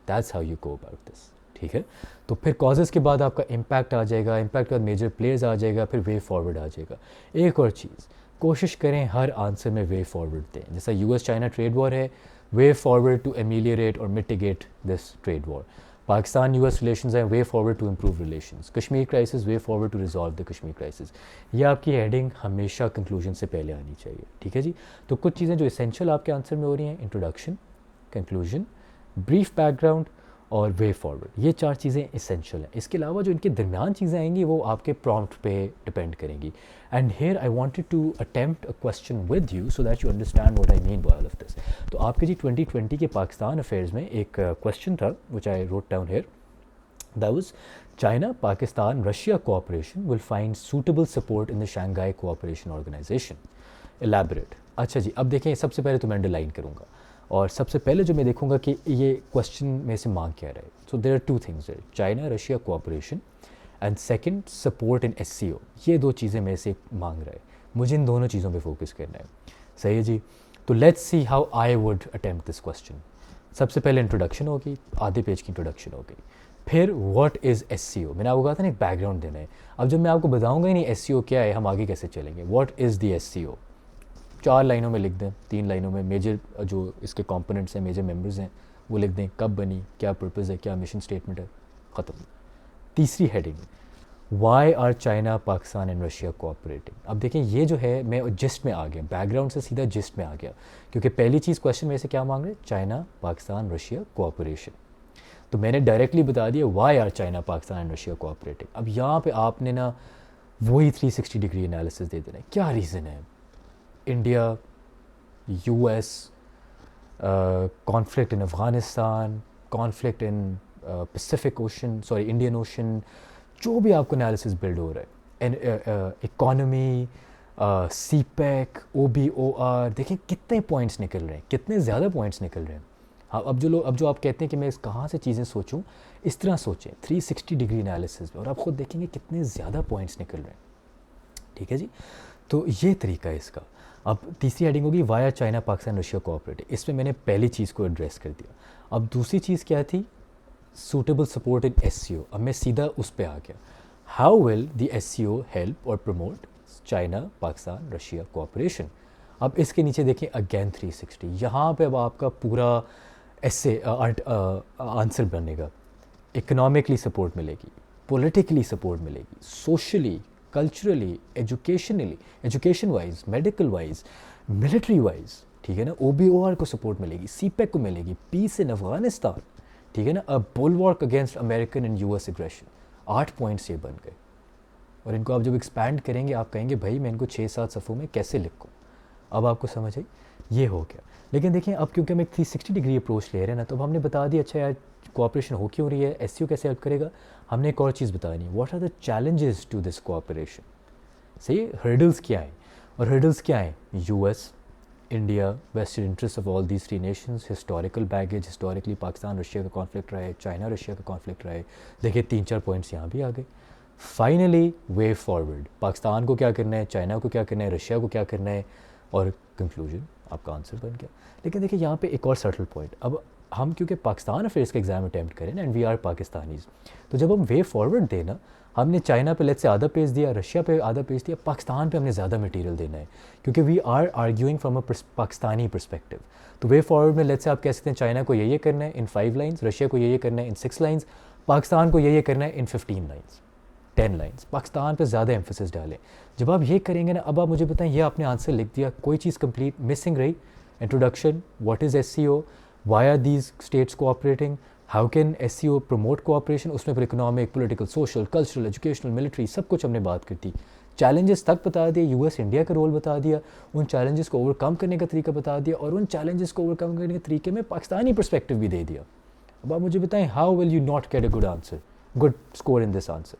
That's how you go about this, ठीक है। तो फिर कॉजेज़ के बाद आपका इम्पैक्ट आ जाएगा, इम्पैक्ट के बाद मेजर प्लेयर्स आ जाएगा, फिर वे फॉरवर्ड आ जाएगा। एक और चीज़, कोशिश करें हर आंसर में वे फॉरवर्ड दें। जैसा यूएस चाइना ट्रेड वॉर है, वे फॉरवर्ड टू एमिलियरेट और mitigate this trade war. Pakistan US relations हैं, way forward to improve relations. Kashmir crisis, way forward to resolve the Kashmir crisis. ये आपकी हेडिंग हमेशा कंक्लूजन से पहले आनी चाहिए, ठीक है जी। तो कुछ चीज़ें जो इसेंशियल आपके आंसर में हो रही हैं, इंट्रोडक्शन, कंक्लूजन, ब्रीफ बैकग्राउंड और वे फॉरवर्ड, ये 4 चीज़ें इसेंशियल हैं। इसके अलावा जो इनके दरमियान चीज़ें आएंगी वो आपके प्रॉम्प्ट पे डिपेंड करेंगी। And here I wanted to attempt a question with you so that you understand what I mean by all of this. तो आपके जी 2020 के पाकिस्तान अफेयर्स में एक क्वेश्चन था which I wrote down here, that was China Pakistan Russia cooperation will find suitable support in the Shanghai Cooperation Organization, elaborate. अच्छा जी, अब देखें, सबसे पहले तो मैं अंडरलाइन करूँगा और सबसे पहले जो मैं देखूंगा कि ये क्वेश्चन में से मांग क्या रहा है। सो देयर आर 2 थिंग्स है, China Russia cooperation and second support in SCO. ये 2 चीज़ें में से मांग रहा है, मुझे इन दोनों चीज़ों पे फोकस करना है। सही है जी। तो let's see how I would attempt this question. सबसे पहले इंट्रोडक्शन होगी, आधे पेज की इंट्रोडक्शन हो गई। फिर व्हाट इज़ एससीओ, मैंने आपको कहा था ना एक बैकग्राउंड देना है। अब जब मैं आपको बताऊंगा ही नहीं एससीओ क्या है, हम आगे कैसे चलेंगे। व्हाट इज़ द एससीओ, 4 लाइनों में लिख दें, 3 लाइनों में मेजर जो इसके कंपोनेंट्स हैं, मेजर मेंबर्स हैं वो लिख दें, कब बनी, क्या पर्पज़ है, क्या मिशन स्टेटमेंट है, ख़त्म। तीसरी heading, why are China Pakistan and Russia cooperating. अब देखें ये जो है मैं जिस्ट में आ गया, बैकग्राउंड से सीधा जिस्ट में आ गया, क्योंकि पहली चीज़ क्वेश्चन में से क्या मांग रहे, चाइना पाकिस्तान रशिया कोऑपरेशन। तो मैंने डायरेक्टली बता दिया why are China Pakistan and Russia cooperating. अब यहाँ पे आपने ना वही 360 डिग्री एनालिसिस दे देना है, क्या रीज़न है, India, US, conflict in Afghanistan, conflict in Pacific ocean, sorry Indian ocean, जो भी आपको एनालिसिस बिल्ड हो रहा है, economy, CPEC, O B O R, देखें कितने पॉइंट्स निकल रहे हैं, कितने ज़्यादा पॉइंट्स निकल रहे हैं। हाँ, अब जो आप कहते हैं कि मैं कहाँ से चीज़ें सोचूं, इस तरह सोचें 360 डिग्री एनालिसिस में, और आप ख़ुद देखेंगे कितने ज़्यादा पॉइंट्स निकल रहे हैं, ठीक है जी। तो ये तरीका है इसका। अब तीसरी हेडिंग होगी via China Pakistan Russia cooperative. इसमें मैंने पहली चीज़ को एड्रेस कर दिया। अब दूसरी चीज़ क्या थी, सूटेबल सपोर्ट इन एससीओ। अब मैं सीधा उस पर आ गया, how will the SCO help और promote China Pakistan Russia cooperation. अब इसके नीचे देखें अगेन 360, यहाँ पे अब आपका पूरा ऐसे आंसर बनेगा। इकोनॉमिकली सपोर्ट मिलेगी, पॉलिटिकली सपोर्ट मिलेगी, socially, culturally, education wise, medical wise, military wise, ठीक है ना, OBOR को सपोर्ट मिलेगी, CPEC को मिलेगी, पीस इन अफगानिस्तान, ठीक है ना, a bulwark against American and US aggression. 8 points ये बन गए, और इनको आप जब एक्सपैंड करेंगे आप कहेंगे भाई मैं इनको 6-7 सफ़ों में कैसे लिखूँ। अब आपको समझ आई, ये हो गया। लेकिन देखिए अब क्योंकि हम एक 360 डिग्री अप्रोच ले रहे हैं ना, तो अब हमने बता दिया अच्छा यार कोऑपरेशन हो क्यों रही है, एससीओ कैसे हेल्प करेगा। हमने एक और चीज़ बतानी, what are the challenges to this cooperation. सही, हर्डल्स क्या हैं, और हर्डल्स क्या हैं, US, India, vested interest of all these 3 nations, historical baggage, historically Pakistan Russia का कॉन्फ्लिक्ट रहा है, चाइना रशिया का कॉन्फ्लिक्ट रहा है। देखिए 3-4 पॉइंट्स यहाँ भी आ गए। फाइनली वे फॉरवर्ड, पाकिस्तान को क्या करना है, चाइना को क्या करना है, रशिया को क्या करना है, और कंक्लूजन आपका आंसर बन गया। लेकिन देखिए यहाँ पे एक और सटल पॉइंट, अब हम क्योंकि पाकिस्तान अफेयर्स का एग्जाम अटैम्प्ट करें एंड वी आर पाकिस्तानीज़, तो जब हम वे फॉरवर्ड देना, हमने चाइना पे लेट्स से आधा पेज दिया, रशिया पे आधा पेज दिया, पाकिस्तान पे हमने ज़्यादा मटेरियल देना है क्योंकि we are arguing from a Pakistani perspective. तो वे फॉरवर्ड में लेट्स से आप कह सकते हैं चाइना को ये करना है इन 5 लाइन्स, रशिया को ये करना है इन 6 लाइन्स, पाकिस्तान को ये करना है इन 15 लाइन्स, 10 लाइन्स। पाकिस्तान पे ज़्यादा एम्फोसिस डालें। जब आप ये करेंगे ना, अब आप मुझे बताएं, ये आपने आंसर लिख दिया, कोई चीज़ कंप्लीट मिसिंग रही, introduction, what is SCO, why are these states cooperating, how can SCO promote cooperation, उसमें फिर economic, political, social, cultural, educational, military, सब कुछ हमने बात कर दी। चैलेंजेस तक बता दिए, यूएस इंडिया का रोल बता दिया, उन चैलेंजेस को ओवरकम करने का तरीका बता दिया, और उन चैलेंजेस को ओवरकम करने के तरीके में पाकिस्तानी परस्पेक्टिव भी दे दिया। अब आप मुझे बताएं, how will you not get a good answer, good score in this answer.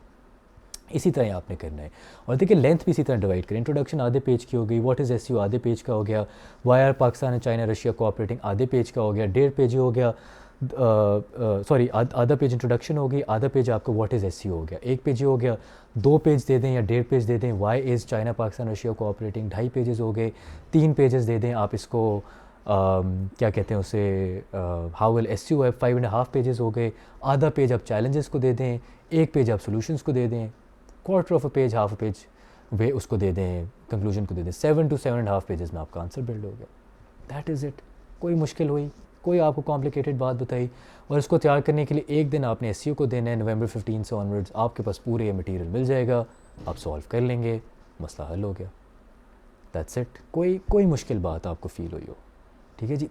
इसी तरह आपने करना है। और देखिए लेंथ भी इसी तरह डिवाइड करें, इंट्रोडक्शन आधे पेज की हो गई, व्हाट इज़ एससीओ आधे पेज का हो गया, why are Pakistan and China Russia cooperating आधे पेज का हो गया, 1.5 पेज हो गया, सॉरी आधा पेज इंट्रोडक्शन हो गई, आधा पेज आपको व्हाट इज़ एससीओ हो गया, 1 पेज हो गया, 2 पेज दे दें या 1.5 पेज दे दें, why is China Pakistan Russia cooperating 2.5 pages हो गए, 3 पेजेस दे दें आप इसको, क्या कहते हैं उसे, हाउ विल एससीओ है, 5.5 पेजेस हो गए, आधा पेज आप चैलेंजेस को दे दें, 1 पेज आप सोल्यूशंस को दे दें, quarter of a page, half a page वे उसको दे दें, कंक्लूजन को दे दें, 7 to 7.5 पेजेस में आपका आंसर बिल्ड हो गया। That is it. कोई मुश्किल हुई, कोई आपको कॉम्प्लिकेटेड बात बताई, और इसको तैयार करने के लिए एक दिन आपने SEO को देना है। नवंबर 15 से ऑनवर्ड्स आपके पास पूरे ये मटेरियल मिल जाएगा, आप सॉल्व कर लेंगे, मसला हल हो गया। That's it. कोई मुश्किल बात आपको फील हुई हो, ठीक है जी,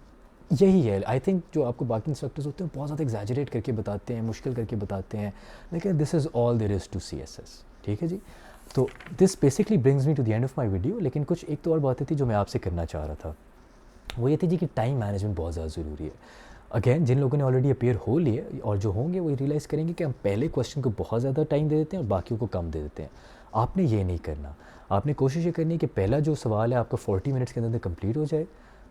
यही है। आई थिंक जो आपको बाकी इंस्ट्रक्टर्स होते हैं बहुत ज़्यादा एग्जैजरेट करके बताते हैं, मुश्किल करके बताते हैं, लेकिन this is all there is to CSS, ठीक है जी। तो this basically brings me to the end of my video. लेकिन कुछ एक तो और बातें थी जो मैं आपसे करना चाह रहा था, वो ये थी जी कि टाइम मैनेजमेंट बहुत ज़्यादा ज़रूरी है। अगेन, जिन लोगों ने ऑलरेडी अपेयर हो लिए और जो होंगे वो रियलाइज़ करेंगे कि हम पहले क्वेश्चन को बहुत ज़्यादा टाइम दे देते हैं और बाकियों को कम दे देते हैं। आपने ये नहीं करना। आपने कोशिश ये करनी है कि पहला जो सवाल है आपका 40 मिनट्स के अंदर कंप्लीट हो जाए,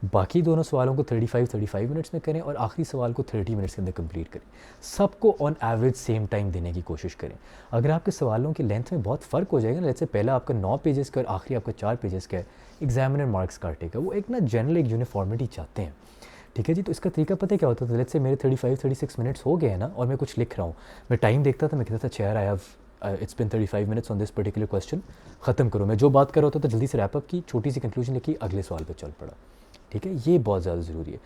बाकी दोनों सवालों को 35 मिनट्स में करें और आखिरी सवाल को 30 मिनट्स के अंदर कंप्लीट करें। सबको ऑन एवरेज सेम टाइम देने की कोशिश करें। अगर आपके सवालों की लेंथ में बहुत फ़र्क हो जाएगा ना, जैसे पहला आपका 9 पेजेस का और आखिरी आपका 4 पेजेस का है, एग्जामिनर मार्क्स काटेगा। वो एक ना जनरल एक यूनिफॉर्मिटी चाहते हैं, ठीक है जी। तो इसका तरीका पता है क्या होता था? लेट्स से मेरे 35-36 मिनट्स हो गए हैं ना, और मैं कुछ लिख रहा हूँ, मैं टाइम देखता था, मैं कहता था chair I have it's been 35 minutes on this particular question, ख़त्म करो। मैं जो बात कर रहा होता था जल्दी से रैप अप की, छोटी सी कंक्लूजन लिखी, अगले सवाल पर चल पड़ा, ठीक है। ये बहुत ज़्यादा ज़रूरी है।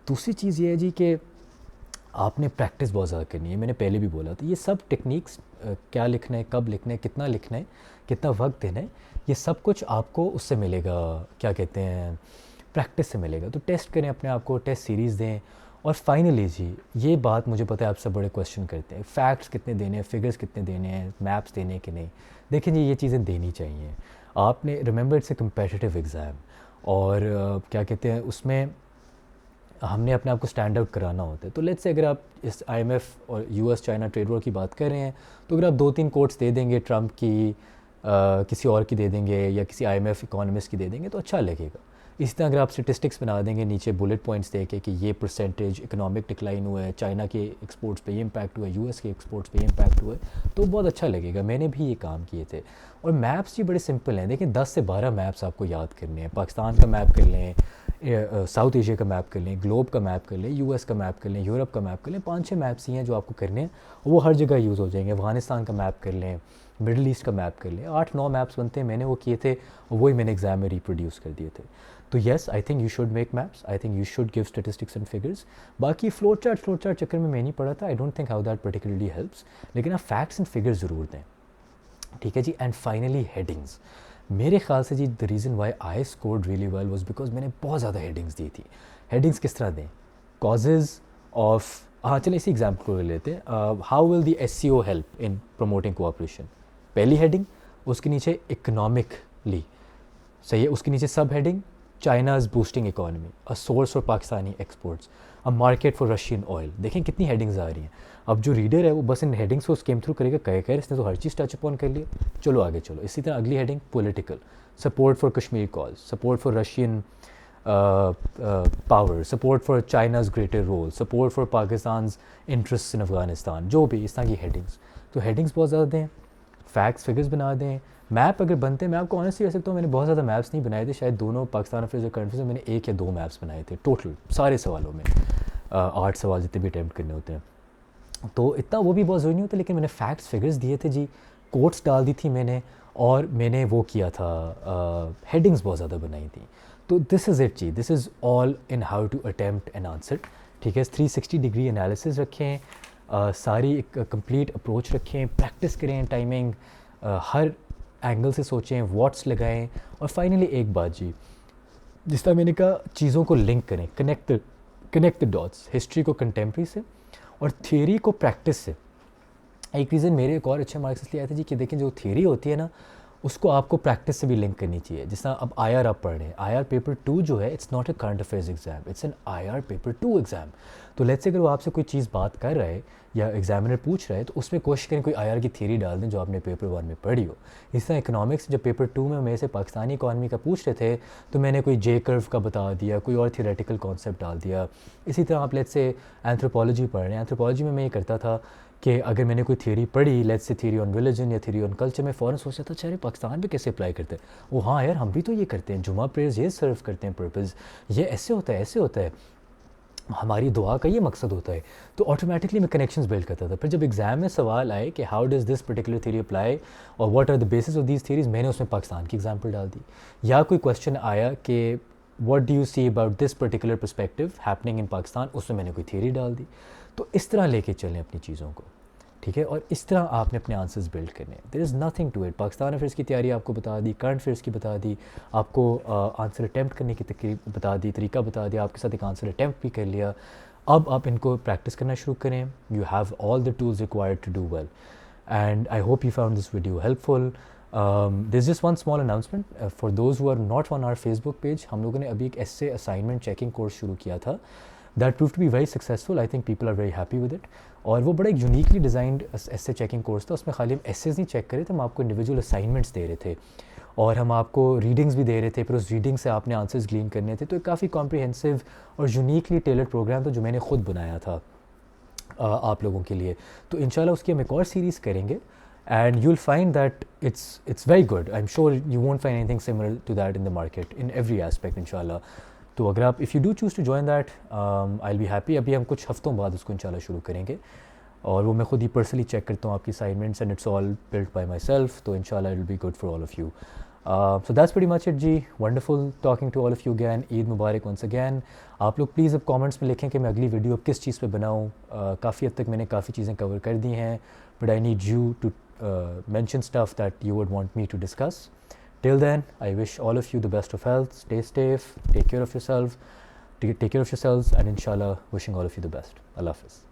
दूसरी चीज़ ये है जी कि आपने प्रैक्टिस बहुत ज़्यादा करनी है। मैंने पहले भी बोला था, ये सब टेक्निक्स, क्या लिखना है, कब लिखना है, कितना लिखना है, कितना वक्त देना है, ये सब कुछ आपको उससे मिलेगा, क्या कहते हैं, प्रैक्टिस से मिलेगा। तो टेस्ट करें अपने आप को, टेस्ट सीरीज़ दें। और फाइनली जी, ये बात मुझे पता है आप सब बड़े क्वेश्चन करते हैं, फैक्ट्स कितने देने हैं, फिगर्स कितने देने हैं, मैप्स देने हैं कि नहीं। देखें जी, ये चीज़ें देनी चाहिए। आपने remember it's a competitive exam, और क्या कहते हैं, उसमें हमने अपने आप को स्टैंड आउट कराना होता है। तो लेट्स से अगर आप इस IMF और US चाइना ट्रेड वॉर की बात कर रहे हैं, तो अगर आप 2-3 कोट्स दे देंगे, ट्रम्प की, किसी और की दे देंगे, या किसी IMF इकोनॉमिस्ट की दे देंगे, तो अच्छा लगेगा। इसी तरह अगर आप स्टेटिस्टिक्स बना देंगे नीचे बुलेट पॉइंट्स दे के कि ये परसेंटेज इकोनॉमिक डिक्लाइन हुआ है, चाइना के एक्सपोर्ट्स पे ये इम्पैक्ट हुआ है, US के एक्सपोर्ट्स पे ये इम्पैक्ट हुआ है, तो बहुत अच्छा लगेगा। मैंने भी ये काम किए थे। और मैप्स जी बड़े सिंपल हैं। देखिए 10 से 12 मैप्स आपको याद करने हैं। पाकिस्तान का मैप कर लें, साउथ एशिया का मैप कर लें, ग्लोब का मैप कर लें, US का मैप कर लें, यूरोप का मैप कर लें। 5-6 मैप्स ही हैं जो आपको करने हैं, वो हर जगह यूज़ हो जाएंगे। अफ़गानिस्तान का मैप कर लें, मिडल ईस्ट का मैप कर लें। 8-9 मैप्स बनते हैं, मैंने वो किए थे, वही मैंने एग्ज़ाम में रिप्रोड्यूस कर दिए थे। तो yes, I think you should make maps, I think you should give statistics and figures. बाकी फ्लो चार्ट चक्कर में मैं नहीं पढ़ा था, I don't think how that particularly helps, लेकिन आप फैक्ट्स एंड फिगर्स ज़रूर दें, ठीक है जी। And finally headings. मेरे ख्याल से जी the reason why I scored really well was because मैंने बहुत ज़्यादा हेडिंग्स दी थी। हेडिंग्स किस तरह दें? कॉजेज़ ऑफ, हाँ चलिए इसी एग्जाम्पल को ले लेते हैं। How will the SEO help in promoting cooperation? पहली हेडिंग, उसके नीचे इकोनॉमिकली, सही है, उसके नीचे सब heading China's boosting economy, a source for Pakistani exports, a market for Russian oil. देखें कितनी हेडिंग्स आ रही हैं। अब जो रीडर है वो बस इन हेडिंग्स को स्केम थ्रू करेगा, कहेगा इसने तो हर चीज़ टच अपॉन कर लिया, चलो आगे चलो। इसी तरह अगली heading political, support for Kashmir cause, support for Russian power, support for China's greater role, support for Pakistan interest in Afghanistan, जो भी इस तरह की हेडिंग्स। तो हेडिंग्स बहुत ज़्यादा दें, फैक्ट्स फिगर्स बना दें। मैप अगर बनते हैं, मैं आपको ऑनेस्टली कह सकता हूँ, मैंने बहुत ज़्यादा मैप्स नहीं बनाए थे, शायद दोनों पाकिस्तान अफेयर्स और करंट अफेयर्स में मैंने 1 या 2 मैप्स बनाए थे टोटल सारे सवालों में। 8 सवाल जितने भी अटैम्प्ट करने होते हैं, तो इतना वो भी बहुत ज़रूरी नहीं होता। लेकिन मैंने फैक्ट्स फिगर्स दिए थे जी, कोट्स डाल दी थी मैंने, और मैंने वो किया था, हेडिंग्स बहुत ज़्यादा बनाई थी। तो दिस इज़ इट जी, this is all in how to attempt an answer, ठीक है। 360 डिग्री एनालिसिस रखें, सारी एक कंप्लीट अप्रोच रखें, प्रैक्टिस करें, टाइमिंग हर एंगल से सोचें, व्हाट्स लगाएं। और फाइनली एक बात जी, जिस तरह मैंने कहा, चीज़ों को लिंक करें, कनेक्ट द डॉट्स, हिस्ट्री को कंटेम्प्रेरी से और थियरी को प्रैक्टिस से। एक रीज़न मेरे एक और अच्छे मार्क्स इसलिए आए थे जी कि देखें जो थियरी होती है ना, उसको आपको प्रैक्टिस से भी लिंक करनी चाहिए। जिस तरह अब IR आप पढ़ रहे हैं, IR पेपर 2 जो है, it's not a current affairs exam, it's an IR paper 2 exam. तो लेट्स से अगर वो आपसे कोई चीज़ बात कर रहा है या एग्जामिनर पूछ रहा है, तो उसमें कोशिश करें कोई IR की थियरी डाल दें जो आपने पेपर 1 में पढ़ी हो। इस तरह इकोनॉमिक्स जब पेपर 2 में मेरे से पाकिस्तानी इकॉनमी का पूछ रहे थे, तो मैंने कोई J कर्व का बता दिया, कोई और थियोरेटिकल कॉन्सेप्ट डाल दिया। इसी तरह आप लेट्स से एंथ्रोपोलॉजी पढ़ रहे हैं, एंथ्रोपोलॉजी में मैं ये करता था कि अगर मैंने कोई थियरी पढ़ी, let's say theory on religion या थियरी ऑन कल्चर, में फ़ौरन सोचता था अच्छा पाकिस्तान पे कैसे अप्लाई करते हैं, वो हाँ यार हम भी तो ये करते हैं, जुमा प्रेयर्स ये सर्व करते हैं पर्पज़, ये ऐसे होता है, ऐसे होता है। हमारी दुआ का ये मकसद होता है। तो ऑटोमेटिकली मैं कनेक्शंस बिल्ड करता था। फिर जब एग्ज़ाम में सवाल आए कि how does this particular theory apply और what are the basis of these theories, मैंने उसमें पाकिस्तान की एग्जांपल डाल दी। या कोई क्वेश्चन आया कि what do you see about this particular perspective happening in Pakistan, उसमें मैंने कोई थ्योरी डाल दी। तो इस तरह लेके चलें अपनी चीज़ों को, ठीक है। और इस तरह आपने अपने आंसर्स बिल्ड करने। There is nothing to it. Pakistan affairs की तैयारी आपको बता दी, करंट अफेयर्स की बता दी, आपको आंसर अटैम्प्ट करने की तकरीब बता दी, तरीका बता दिया, आपके साथ एक आंसर अटैम्प्ट भी कर लिया। अब आप इनको प्रैक्टिस करना शुरू करें। You have all the tools required to do well, and I hope you found this video helpful. This just one small announcement for those who are not on our Facebook page. हम लोगों ने अभी एक एस्से assignment checking course शुरू किया था। That prove to be very successful. I think people are very happy with it. और वो बड़ा एक uniquely designed essay checking course था। उसमें खाली हम एस्सेज नहीं चेक करे थे, हम आपको इंडिविजुअल असाइनमेंट्स दे रहे थे और हम आपको रीडिंग्स भी दे रहे थे। फिर उस रीडिंग से आपने आंसर्स ग्लीन करने थे। तो एक काफ़ी कॉम्प्रिहेंसिव और यूनिकली टेलर्ड प्रोग्राम था जो मैंने खुद बनाया था आप लोगों के लिए। तो इंशाल्लाह उसकी हम एक और सीरीज़ करेंगे and you will find that it's very good. I am sure you won't find anything similar to that in the market in every aspect इंशाल्लाह। तो अगर आप if you do choose to join that, I will be happy. अभी हम कुछ हफ्तों बाद उसको इंशाल्लाह शुरू करेंगे और वो मैं खुद ही पर्सनली चेक करता हूँ आपकी assignments and it's all built by myself. तो इंशाल्लाह it will be good for all of you. So that's pretty much it जी। Wonderful talking to all of you again. Eid मुबारक वंस अगैन। आप लोग please अब comments में लिखें कि मैं अगली वीडियो अब किस चीज़ पे बनाऊँ। काफ़ी हद तक मैंने काफ़ी चीज़ें कवर कर दी हैं, but I need you to mention stuff that you would want me to discuss. Till then, I wish all of you the best of health. Stay safe, take care of yourself, take care of yourselves, and inshallah wishing all of you the best. Allah Hafiz.